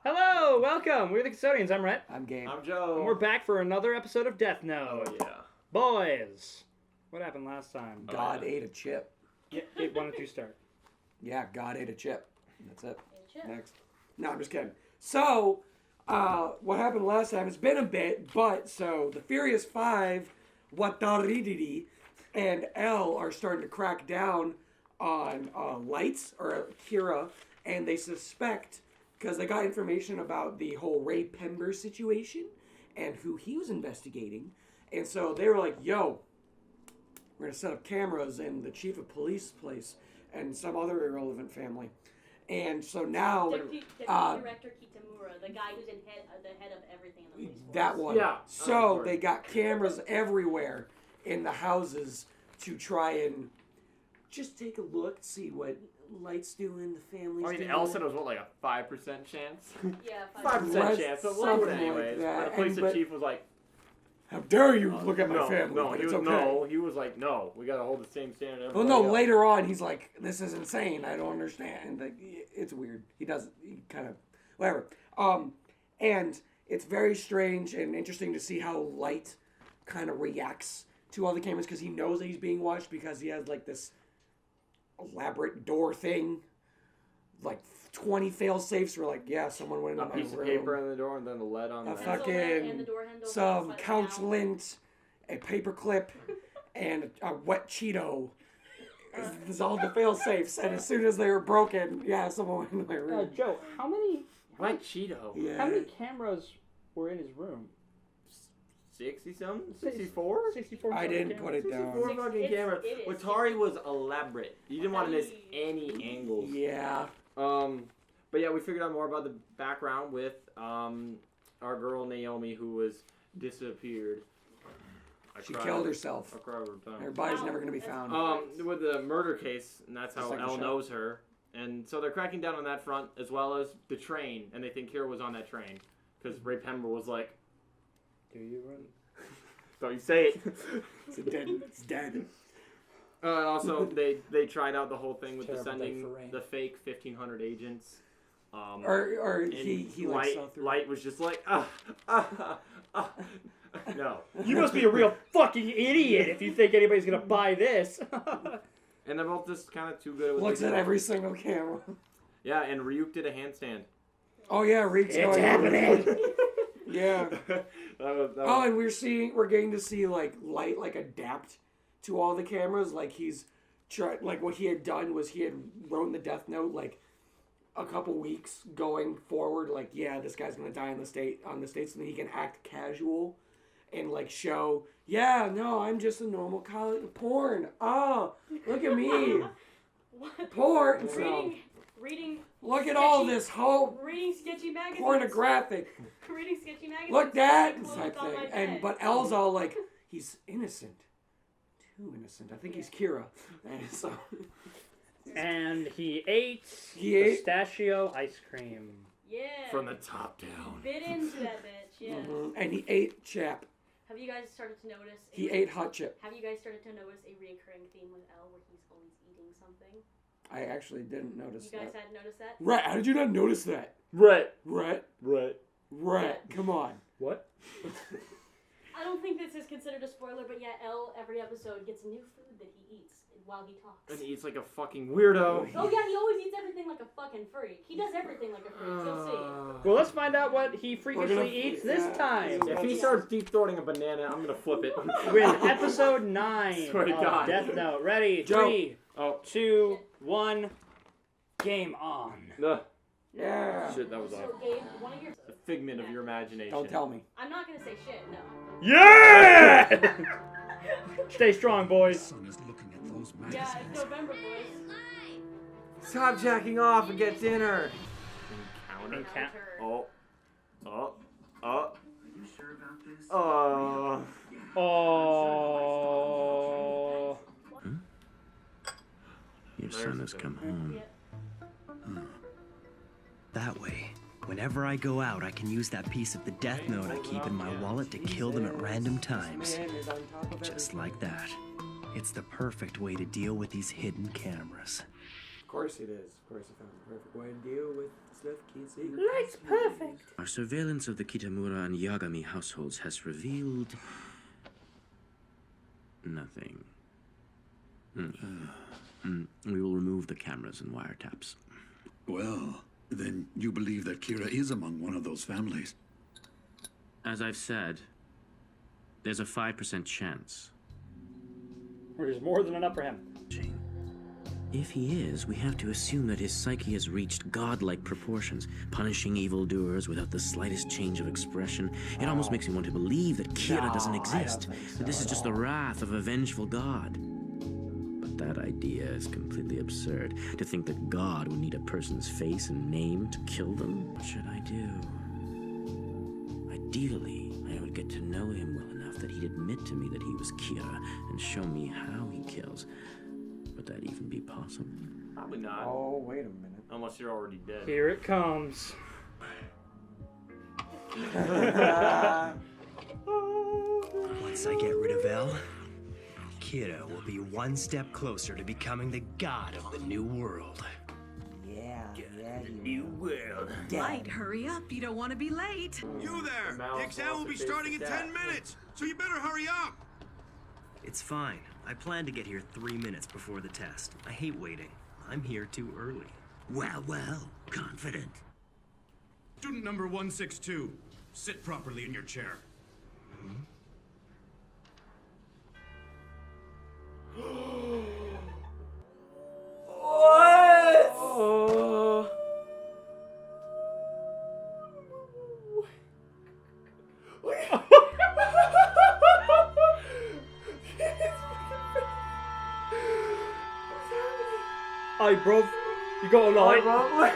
Hello, welcome. We're the Custodians. I'm Rhett. I'm Gabe. I'm Joe. And we're back for another episode of Death Note. Oh, yeah. Boys, what happened last time? God ate a chip. Yeah, Gabe, why don't you start? Yeah, God ate a chip. That's it. Ate a chip. Next. No, I'm just kidding. So, what happened last time? It's been a bit, but so the Furious Five, Wataridiri, and L are starting to crack down on Lights or Kira, and they suspect because they got information about the whole Ray Pember situation and who he was investigating, and so they were like, "Yo, we're gonna set up cameras in the chief of police place and some other irrelevant family." And so now, Deputy Director Kitamura, the guy who's the head of everything in the police force. that one. Yeah. So they got cameras everywhere in the houses to try and just take a look, see what Light's doing, the family's I mean, doing. El said it was what, like a 5% chance? Yeah, 5% Less- chance. So something low anyways. like that. But the police But- chief was like, How dare you look at my no, family? no, but he it's was, okay. no, he was like, no, we gotta hold the same standard. Well, everybody no, else. later on, he's like, this is insane. I don't understand. Like, it's weird. He kind of, whatever. And it's very strange and interesting to see how Light kind of reacts to all the cameras because he knows that he's being watched because he has, like, this elaborate door thing. Like, 20 fail safes were like, yeah, someone went A into my piece of room. paper on the door and then the lead on A the fucking- And the door handle Some upside couch down. lint, a paper clip, and a wet Cheeto. This is all the fail safes, and as soon as they were broken, yeah, someone went into my room. Joe, how many White Cheeto. Yeah. how many cameras were in his room? 60-something? 64? 64. I didn't put it down. 64 fucking It's- cameras. it is. Watari was elaborate. You didn't want to miss any angles. Yeah. But yeah, we figured out more about the background with our girl Naomi, who was disappeared. She killed herself. I cried over time. Her body's never going to be found. With the murder case, and that's how Just like Elle the show. knows her. And so they're cracking down on that front, as well as the train, and they think Kira was on that train. Because Ray Pember was like, Do you run? don't you say it. It's dead. Also, they tried out the whole thing with the Terrible day sending for Ray. the fake 1,500 agents. Or and he like Light, saw through. Light was just like, no. You must be a real fucking idiot if you think anybody's gonna buy this. And they're both just kind of too good with Looks the- at every single camera. Yeah, and Ryuk did a handstand. Oh yeah, Reek's It's going. happening. Yeah. that was, Oh, and we're getting to see like Light like adapt to all the cameras. Like he's like what he had done was he had wrote in the Death Note like a couple weeks going forward. Like yeah, this guy's gonna die on the states, and then he can act casual and like show. Yeah, no, I'm just a normal college porn. Oh, look at me, What? porn. So, Reading. look at all this whole Reading sketchy magazines. pornographic. Reading sketchy magazines. Look that Clothes type on my thing. bed. And but Elle's all like, he's innocent. Too innocent. I think he's Kira. And so And he ate pistachio ice cream. Yeah. from the top down. Bit into that bitch. Yeah. and he ate Chap. Have you guys started to notice? He ate Hot Chip. Have you guys started to notice a recurring theme with Elle where he's always eating something? I actually didn't notice You guys that. hadn't noticed that? Rhett, how did you not notice that? Right. Rhett, come on. What? I don't think this is considered a spoiler, but yeah, Elle every episode gets new food that he eats while he talks. And he eats like a fucking weirdo. Oh yeah, he always eats everything like a fucking freak. He does everything like a freak. You'll see. Well, let's find out what he freakishly eats this time. If he starts deep throating a banana, I'm gonna flip it. With episode 9 Swear to of God. Death Note. Ready? Joe. 3, Oh. 2, 1. Game on. Ugh. Yeah. Shit, that was So awful. Gabe, one of your. A figment of your imagination. Don't tell me. I'm not gonna say shit. No. Yeah! Stay strong, boys. Son is looking at those Yeah, magazines. it's November, boys. Stop jacking off and get dinner. Encounter. Encounter. Oh. Oh. Oh. You sure about this? Oh. Oh. Your son has come home. Yeah. That way, whenever I go out, I can use that piece of the Death Note I keep in my wallet to kill them at random times. Man is on top of Just everything. like that. It's the perfect way to deal with these hidden cameras. Of course it is. Of course I found the perfect way to deal with stuff kids see. Light's perfect. Our surveillance of the Kitamura and Yagami households has revealed nothing. We will remove the cameras and wiretaps. Well, then you believe that Kira is among one of those families? As I've said, there's a 5% chance. There's more than enough for him. If he is, we have to assume that his psyche has reached godlike proportions, punishing evildoers without the slightest change of expression. It almost makes me want to believe that Kira doesn't exist, that this is just the wrath of a vengeful god. But that idea is completely absurd. To think that God would need a person's face and name to kill them? What should I do? Ideally, I would get to know him well enough that he'd admit to me that he was Kira and show me how he kills. Would that even be possible? Probably not. Oh, wait a minute. Unless you're already dead. Here it comes. Once I get rid of El, Kira will be one step closer to becoming the god of the new world. Light, hurry up. You don't want to be late. You there! The exam will be starting in 10 minutes, so you better hurry up! It's fine. I plan to get here 3 minutes before the test. I hate waiting. I'm here too early. Well, confident. Student number 162, sit properly in your chair. Oh. Alright, bro. You got a light.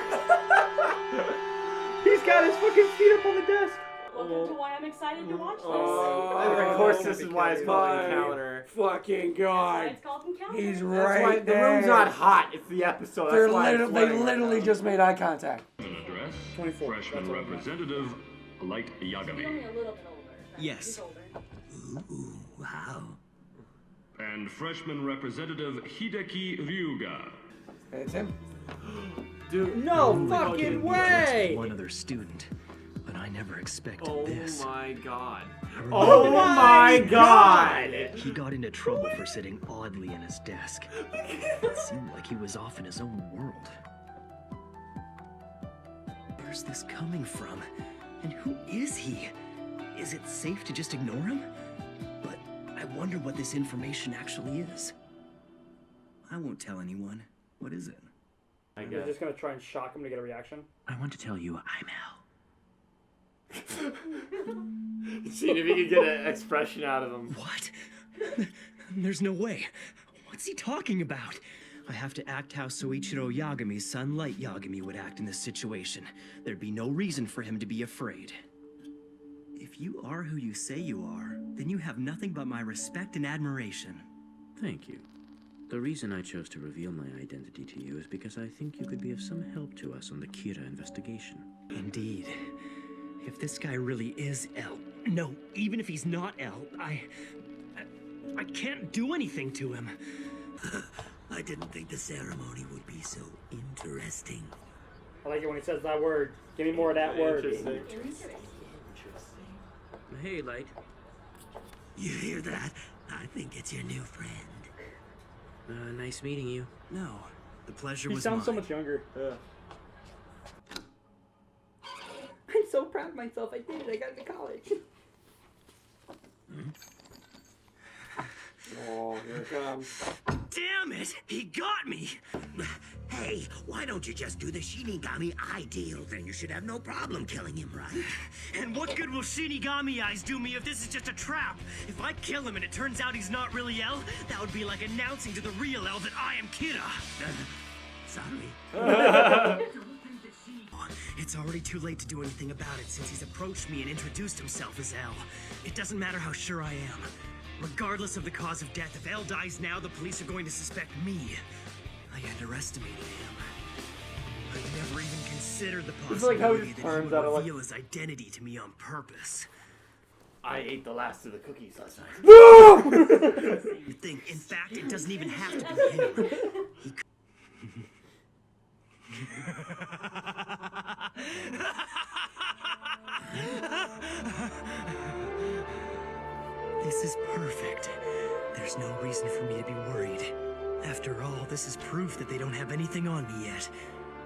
He's got his fucking feet up on the desk. Welcome to why I'm excited to watch this. Of course, this is why it's called My Encounter. Fucking That's why God. it's called Encounter. He's That's right why the there. room's not hot. It's the episode. They're That's why it's they sweating literally right now. just made eye contact. Address, 24. Freshman That's what I meant. Representative Light He's only Yagami. a little bit older. But Yes. He's older. Ooh, wow. And Freshman Representative Hideki Ryuga. It's him. Dude. No fucking way! One other student, but I never expected Oh this. my god. Oh my god! He got into trouble for sitting oddly in his desk. It seemed like he was off in his own world. Where's this coming from? And who is he? Is it safe to just ignore him? But I wonder what this information actually is. I won't tell anyone. What is it? I They're guess. just gonna try and shock him to get a reaction. I want to tell you I'm Al. See if you can get an expression out of him. What? There's no way. What's he talking about? I have to act how Soichiro Yagami's son Light Yagami would act in this situation. There'd be no reason for him to be afraid. If you are who you say you are, then you have nothing but my respect and admiration. Thank you. The reason I chose to reveal my identity to you is because I think you could be of some help to us on the Kira investigation. Indeed. If this guy really is El, no, even if he's not El, I can't do anything to him. I didn't think the ceremony would be so interesting. I like it when he says that word. Give me more of that word. Interesting. Hey, Light. You hear that? I think it's your new friend. Nice meeting you. No, the pleasure He was sounds mine. so much younger. I'm so proud of myself. I did it. I got into college. Oh, here it comes. Damn it! He got me! Hey, why don't you just do the Shinigami ideal? Then you should have no problem killing him, right? And what good will Shinigami eyes do me if this is just a trap? If I kill him and it turns out he's not really El, that would be like announcing to the real El that I am Kira. Sorry. It's already too late to do anything about it since he's approached me and introduced himself as El. It doesn't matter how sure I am. Regardless of the cause of death, if El dies now, the police are going to suspect me. I underestimated him. I never even considered the It's like how he possibility that he turns would out like reveal his identity to me on purpose. I ate the last of the cookies last night. You think, in fact, it doesn't even have to be him. This is perfect. There's no reason for me to be worried. After all, this is proof that they don't have anything on me yet.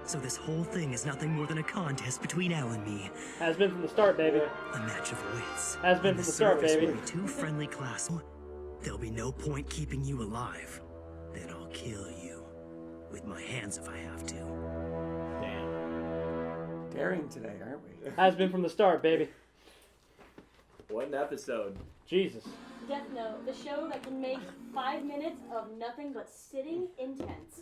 So this whole thing is nothing more than a contest between Al and me. Has been from the start, baby. A match of wits. Has been On from the the start, surface, baby. we'll be two friendly classes. There'll be no point keeping you alive. Then I'll kill you. With my hands if I have to. Damn. Daring today, aren't we? Has been from the start, baby. What an episode. Jesus. Death Note, the show that can make 5 minutes of nothing but sitting intense.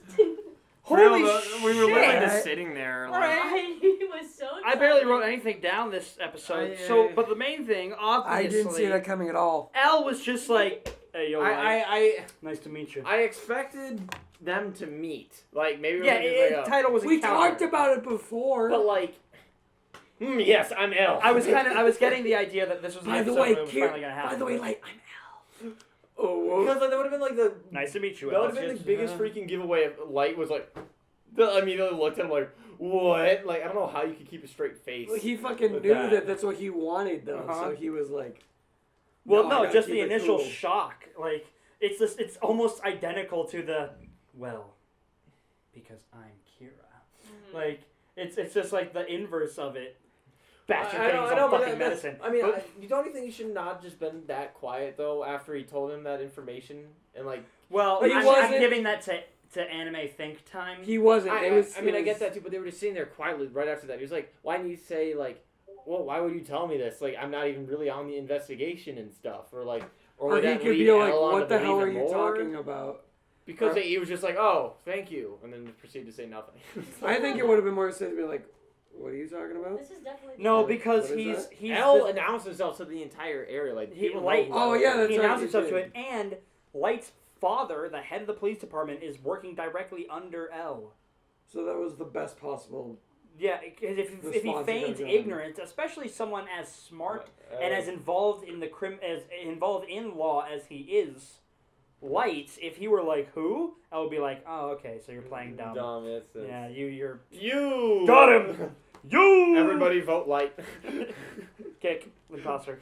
Holy We were literally shit! just sitting there. Like, I was so excited. I barely wrote anything down this episode. But the main thing, obviously, I didn't see that coming at all. Al was just like, "Hey, yo, I nice to meet you." I expected them to meet. Like maybe. Yeah, it title was. We encounter. talked about it before. But like, yes, I'm L. I was getting the idea that this was the by the episode way, where it was finally gonna happen. by the way, like, I'm Al. Oh, because like, that would have been like the. Nice to meet you. That would have been the biggest freaking giveaway. If Light was like, I immediately looked at him like, what? Like I don't know how you could keep a straight face. Well, he fucking with knew that. that's what he wanted though, so he was like. Well, I no, gotta just keep the it initial cool. shock. Like it's almost identical to the because I'm Kira. Mm-hmm. Like it's just like the inverse of it. Bastard I getting know, some but fucking medicine. I mean, But- you don't you think he should not just been that quiet though after he told him that information and like. well, But he I'm wasn't- giving that to anime think time. He wasn't. I It get that too, but they were just sitting there quietly right after that. He was like, "Why didn't you say like, well, why would you tell me this? Like, I'm not even really on the investigation and stuff, or like, Or would he that could lead be like, Elle on "What to the hell are believe you it more?" talking about?" Because he was just like, "Oh, thank you," and then proceeded to say nothing. I think it would have been more sense to be like, "What are you talking about?" This is definitely No, What- because what is he's that? Elle announced himself to the entire area, like he people know Light. who Oh, Elle yeah, is. that's he right, announced he himself to did. it, and Light's father, the head of the police department, is working directly under L. So that was the best possible. Yeah, because if he Response you feigns gotta go. ignorance, especially someone as smart Right. and as involved in as involved in law as he is, Light, if he were like, "Who?" I would be like, "Oh, okay, so you're playing dumb." Dumb, it's Yeah, you're you got him. You. Everybody vote Light. Kick imposter.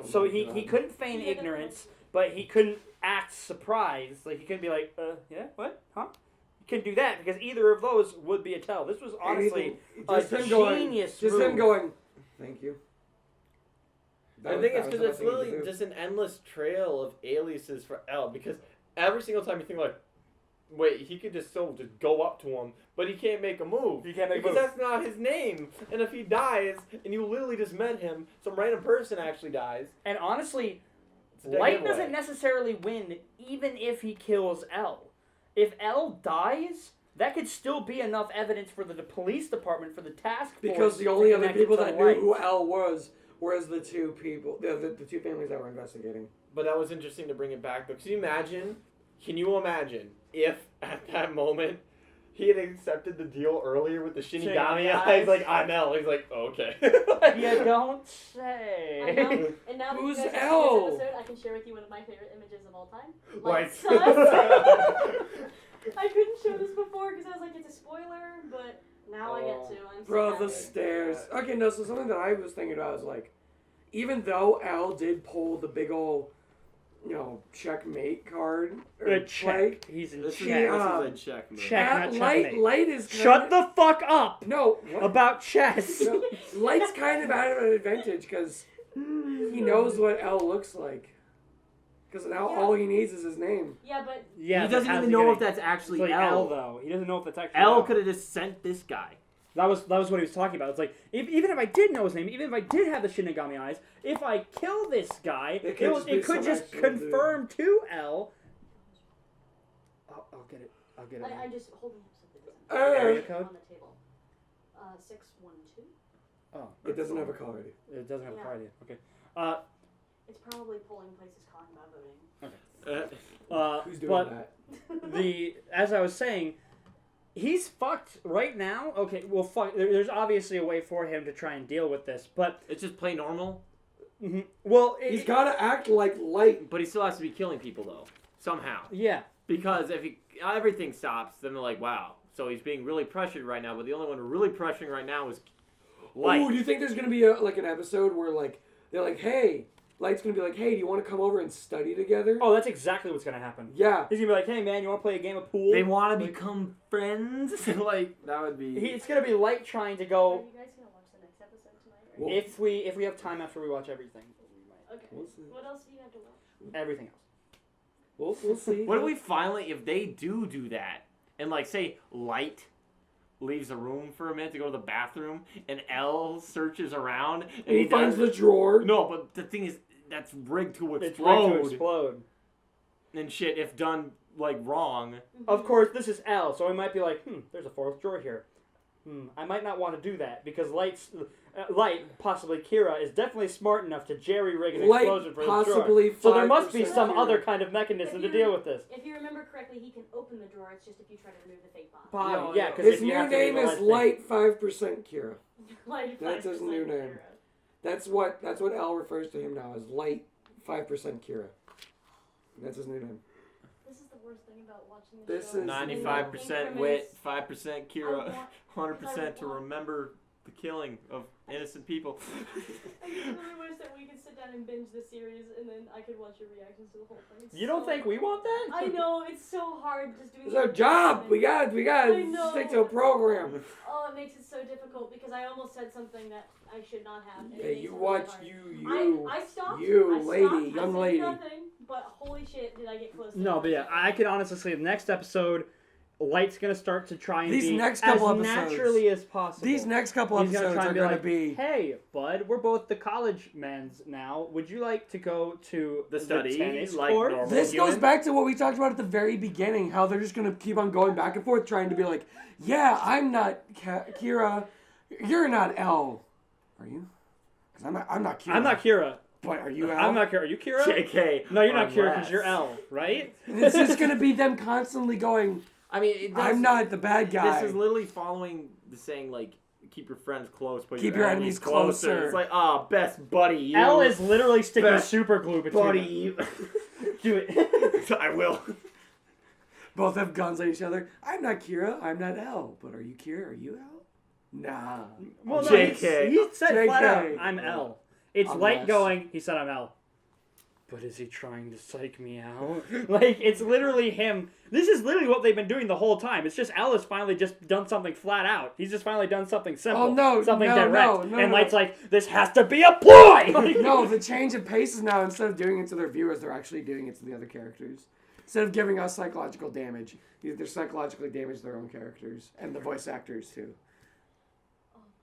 So he couldn't feign ignorance, but he couldn't act surprised. Like he couldn't be like, yeah, what, huh? He couldn't do that because either of those would be a tell. This was honestly Just a him going. genius Just move. him going. Thank you. I think it's that was because the it's best thing to literally do. just an endless trail of aliases for L. Because every single time you think like, wait, he could just still just go up to him, but he can't make a move. He can't make a because move. that's not his name. And if he dies, and you literally just met him, some random person actually dies. And honestly, It's a dead Light giveaway. doesn't necessarily win even if he kills L. If L dies, that could still be enough evidence for the police department, for the task force. Because the to only other connect people to that knew Light. who Al was the two people, the two families that were investigating. But that was interesting to bring it back, though. Can you imagine if, at that moment, he had accepted the deal earlier with the Shinigami Shinigami eyes? eyes. Like, I'm L. He's like, okay. You don't say. And now that Who's you guys have seen Elle? this episode, I can share with you one of my favorite images of all time. Like- Sus. I couldn't show this before because I was like, it's a spoiler, but now I get to. I'm so Bro, happy. the stairs. Okay, no, so something that I was thinking about is like, even though Al did pull the big ol', checkmate card, or Good check. He's in This is check. a check move. Check. At not Light, checkmate. Light is Shut the fuck up No, what? about chess. No, Light's kind of at an advantage because he knows what L looks like. Because now all he needs is his name. Yeah, but Yeah, He but doesn't how's even he know gonna- if that's actually It's like L. L though. He doesn't know if it's actually L could have just sent this guy. That was what he was talking about. It's like even if I did know his name, even if I did have the Shinigami eyes, if I kill this guy, It could it could just just be some confirm to L. I'll get it. I'll get it. I'm just holding up Area something code? on the table. 612. Oh, It doesn't have a call already. it doesn't have a Yeah. card yet. Okay. It's probably polling places calling about voting. Who's doing but that? as I was saying, he's fucked right now. Okay, well, fuck. There's obviously a way for him to try and deal with this, but It's just play normal, well, He's got to act like Light. but he still has to be killing people though somehow. yeah. Because if everything stops, then they're like, wow. So he's being really pressured right now, but the only one really pressuring right now is Light. Oh, do you think there's gonna be an episode where they're like, hey, Light's gonna be like, hey, do you want to come over and study together? Oh, that's exactly what's gonna happen. Yeah. He's gonna be like, hey man, you want to play a game of pool? They want to become friends. That would be. It's gonna be Light trying to go. Are you guys gonna watch the next episode tonight? Or? If we have time after we watch everything, we might. Okay. What else do you have to watch? Everything else. We'll see. What if we finally, if they do that, and say Light leaves the room for a minute to go to the bathroom, and L searches around, and he finds the drawer. No, but the thing is, that's rigged to explode. It's rigged to explode. And shit, if done wrong. Of course, this is L, so we might be like, there's a fourth drawer here. I might not want to do that because Light, possibly Kira, is definitely smart enough to jerry-rig an explosion for the drawer. So there must be some other kind of mechanism to deal with this. If you remember correctly, he can open the drawer. It's just if you try to remove the fake bomb. Yeah, because his new name is Light 5% Kira. Light 5% That's his new name. Kira. That's what L refers to him now as Light 5% Kira. That's his new name. This is the worst thing about watching the This show. is 95% wit, 5% Kira, 100% to remember the killing of innocent people. I just really wish that we could sit down and binge the series, and then I could watch your reactions to the whole thing. You don't think we want that? I know, it's so hard just doing. It's our job. We got I know. stick to a program. Oh, it makes it so difficult because I almost said something that I should not have. And Yeah, it makes you it watch really hard. I stopped. You, I stopped, lady, I young said lady. Nothing, but holy shit, did I get close? No, but yeah, I can honestly say the next episode, Light's gonna start to try and These be next couple as episodes, naturally as possible. These next couple He's episodes try are and going to like, be. Hey, bud, we're both the college men's now. Would you like to go to The study, tennis like court? normal. This goes back to what we talked about at the very beginning, how they're just going to keep on going back and forth trying to be like, yeah, I'm not Kira, you're not L. Are you? Because I'm not Kira. I'm not Kira. But are you L? I'm not Kira. Are you Kira? JK. No, you're not Kira Unless. because you're L, right? This is going to be them constantly going, I mean, I'm not the bad guy. This is literally following the saying, keep your friends close, but Keep your enemies closer. It's like, best buddy, you. L is literally sticking Best super glue between buddy, them. Do it. I will. Both have guns on each other. I'm not Kira. I'm not L. But are you Kira? Are you L? Nah. Well, no, JK. he said flat out, JK. I'm L. It's Unless. Light going, he said I'm L. But is he trying to psych me out? It's literally him. This is literally what they've been doing the whole time. It's just L has finally just done something flat out. He's just finally done something simple. Oh, no, something no, direct. no, and no. Light's like, this has to be a ploy! No, the change of pace is now, instead of doing it to their viewers, they're actually doing it to the other characters. Instead of giving us psychological damage, they're psychologically damage their own characters. And the voice actors, too.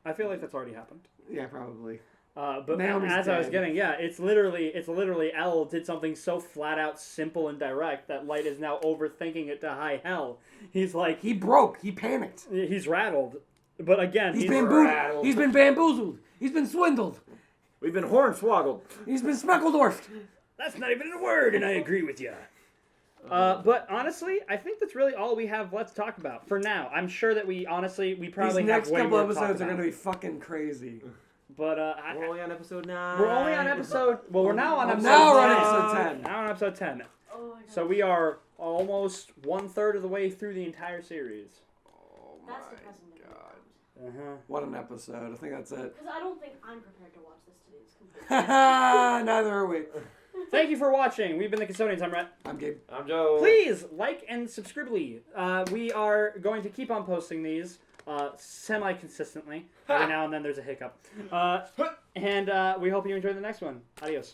I feel like that's already happened. Yeah, probably. But Naomi's as I was dead. getting, it's literally L did something so flat out simple and direct that Light is now overthinking it to high hell. He's like, He broke. He panicked. he's rattled. But again, he's bamboozled. He's been bamboozled. He's been swindled. We've been hornswoggled. He's been smeckledorfed. That's not even a word, and I agree with you. But honestly, I think that's really all we have left to talk about for now. I'm sure that we probably These have next way couple more to talk episodes are about. going to be fucking crazy. But We're only on episode 9. we're only on episode. Well, we're now on episode. now we're on 10. episode 10. Now on episode 10. Oh my god. So we are almost 1/3 of the way through the entire series. That's depressing to me. Uh-huh. What an episode. I think that's it. Because I don't think I'm prepared to watch this today. It's completely. Neither are we. Thank you for watching. We've been the Custodians. I'm Rhett. I'm Gabe. I'm Joe. Please like and subscribe. We are going to keep on posting these semi-consistently. Every now and then there's a hiccup. And we hope you enjoy the next one. Adios.